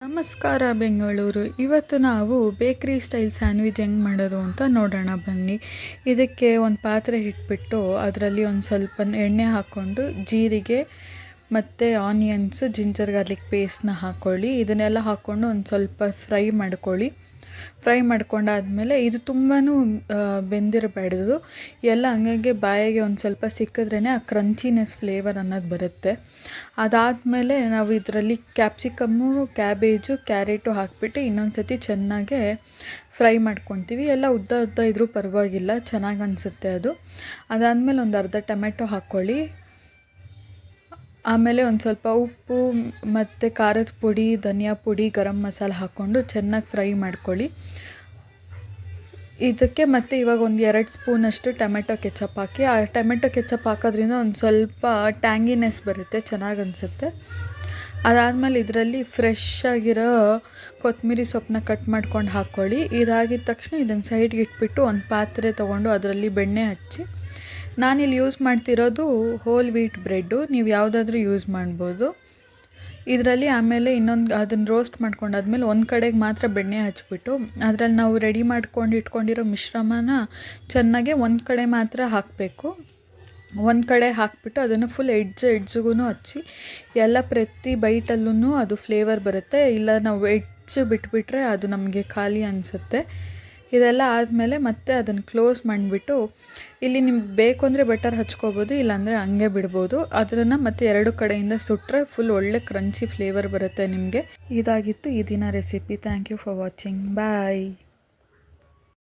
ನಮಸ್ಕಾರ ಬೆಂಗಳೂರು. ಇವತ್ತು ನಾವು ಬೇಕ್ರಿ ಸ್ಟೈಲ್ ಸ್ಯಾಂಡ್ವಿಚ್ ಹೆಂಗೆ ಮಾಡೋದು ಅಂತ ನೋಡೋಣ ಬನ್ನಿ. ಇದಕ್ಕೆ ಒಂದು ಪಾತ್ರೆ ಇಟ್ಬಿಟ್ಟು ಅದರಲ್ಲಿ ಒಂದು ಸ್ವಲ್ಪ ಎಣ್ಣೆ ಹಾಕ್ಕೊಂಡು ಜೀರಿಗೆ ಮತ್ತು ಆನಿಯನ್ಸ್, ಜಿಂಜರ್ ಗಾರ್ಲಿಕ್ ಪೇಸ್ಟ್ನ ಹಾಕ್ಕೊಳ್ಳಿ. ಇದನ್ನೆಲ್ಲ ಹಾಕ್ಕೊಂಡು ಒಂದು ಸ್ವಲ್ಪ ಫ್ರೈ ಮಾಡ್ಕೊಳ್ಳಿ. ಫ್ರೈ ಮಾಡ್ಕೊಂಡಾದಮೇಲೆ ಇದು ತುಂಬಾ ಬೆಂದಿರಬಾರ್ದು, ಎಲ್ಲ ಹಂಗಾಗಿ ಬಾಯಿಗೆ ಒಂದು ಸ್ವಲ್ಪ ಸಿಕ್ಕಿದ್ರೇ ಆ ಕ್ರಂಚಿನೆಸ್ ಫ್ಲೇವರ್ ಅನ್ನೋದು ಬರುತ್ತೆ. ಅದಾದಮೇಲೆ ನಾವು ಇದರಲ್ಲಿ ಕ್ಯಾಪ್ಸಿಕಮ್ಮು, ಕ್ಯಾಬೇಜು, ಕ್ಯಾರೆಟು ಹಾಕಿಬಿಟ್ಟು ಇನ್ನೊಂದು ಸತಿ ಚೆನ್ನಾಗೆ ಫ್ರೈ ಮಾಡ್ಕೊತೀವಿ. ಎಲ್ಲ ಉದ್ದ ಉದ್ದ ಇದ್ರೂ ಪರವಾಗಿಲ್ಲ, ಚೆನ್ನಾಗಿ ಅನಿಸುತ್ತೆ ಅದು. ಅದಾದಮೇಲೆ ಒಂದು ಅರ್ಧ ಟೊಮೆಟೊ ಹಾಕ್ಕೊಳ್ಳಿ. ಆಮೇಲೆ ಒಂದು ಸ್ವಲ್ಪ ಉಪ್ಪು ಮತ್ತು ಖಾರದ ಪುಡಿ, ಧನಿಯಾ ಪುಡಿ, ಗರಂ ಮಸಾಲೆ ಹಾಕ್ಕೊಂಡು ಚೆನ್ನಾಗಿ ಫ್ರೈ ಮಾಡ್ಕೊಳ್ಳಿ. ಇದಕ್ಕೆ ಮತ್ತು ಇವಾಗ ಒಂದು 2 ಸ್ಪೂನಷ್ಟು ಟೊಮೆಟೊ ಕೆಚಪ್ ಹಾಕಿ. ಆ ಟೊಮೆಟೊ ಕೆಚಪ್ ಹಾಕೋದ್ರಿಂದ ಒಂದು ಸ್ವಲ್ಪ ಟ್ಯಾಂಗಿನೆಸ್ ಬರುತ್ತೆ, ಚೆನ್ನಾಗಿ ಅನಿಸುತ್ತೆ. ಅದಾದಮೇಲೆ ಇದರಲ್ಲಿ ಫ್ರೆಶ್ ಆಗಿರೋ ಕೊತ್ತಂಬರಿ ಸೊಪ್ಪನ್ನ ಕಟ್ ಮಾಡ್ಕೊಂಡು ಹಾಕ್ಕೊಳ್ಳಿ. ಇದಾಗಿದ ತಕ್ಷಣ ಇದನ್ನು ಸೈಡ್ಗೆ ಇಟ್ಬಿಟ್ಟು ಒಂದು ಪಾತ್ರೆ ತೊಗೊಂಡು ಅದರಲ್ಲಿ ಬೆಣ್ಣೆ ಹಚ್ಚಿ. ನಾನಿಲ್ಲಿ ಯೂಸ್ ಮಾಡ್ತಿರೋದು ಹೋಲ್ ವೀಟ್ ಬ್ರೆಡ್ಡು, ನೀವು ಯಾವುದಾದ್ರೂ ಯೂಸ್ ಮಾಡ್ಬೋದು. ಇದರಲ್ಲಿ ಆಮೇಲೆ ಅದನ್ನು ರೋಸ್ಟ್ ಮಾಡ್ಕೊಂಡಾದ್ಮೇಲೆ ಒಂದು ಕಡೆಗೆ ಮಾತ್ರ ಬೆಣ್ಣೆ ಹಚ್ಬಿಟ್ಟು ಅದರಲ್ಲಿ ನಾವು ರೆಡಿ ಮಾಡ್ಕೊಂಡು ಇಟ್ಕೊಂಡಿರೋ ಮಿಶ್ರಣನ ಚೆನ್ನಾಗೆ ಒಂದು ಕಡೆ ಮಾತ್ರ ಹಾಕಬೇಕು. ಒಂದು ಕಡೆ ಹಾಕಿಬಿಟ್ಟು ಅದನ್ನು ಫುಲ್ ಎಡ್ಜ್ಗೂ ಹಚ್ಚಿ, ಎಲ್ಲ ಪ್ರತಿ ಬೈಟಲ್ಲೂ ಅದು ಫ್ಲೇವರ್ ಬರುತ್ತೆ. ಇಲ್ಲ ನಾವು ಎಡ್ಜ್ ಬಿಟ್ಬಿಟ್ರೆ ಅದು ನಮಗೆ ಖಾಲಿ ಅನಿಸುತ್ತೆ. ಇದೆಲ್ಲ ಆದಮೇಲೆ ಮತ್ತೆ ಅದನ್ನು ಕ್ಲೋಸ್ ಮಾಡಿಬಿಟ್ಟು, ಇಲ್ಲಿ ನಿಮ್ಗೆ ಬೇಕು ಅಂದರೆ ಬಟರ್ ಹಚ್ಕೋಬೋದು, ಇಲ್ಲಾಂದರೆ ಹಂಗೆ ಬಿಡ್ಬೋದು. ಅದನ್ನು ಮತ್ತೆ 2 ಕಡೆಯಿಂದ ಸುಟ್ಟರೆ ಫುಲ್ ಒಳ್ಳೆ ಕ್ರಂಚಿ ಫ್ಲೇವರ್ ಬರುತ್ತೆ ನಿಮಗೆ. ಇದಾಗಿತ್ತು ಈ ದಿನ recipe. Thank you for watching. Bye.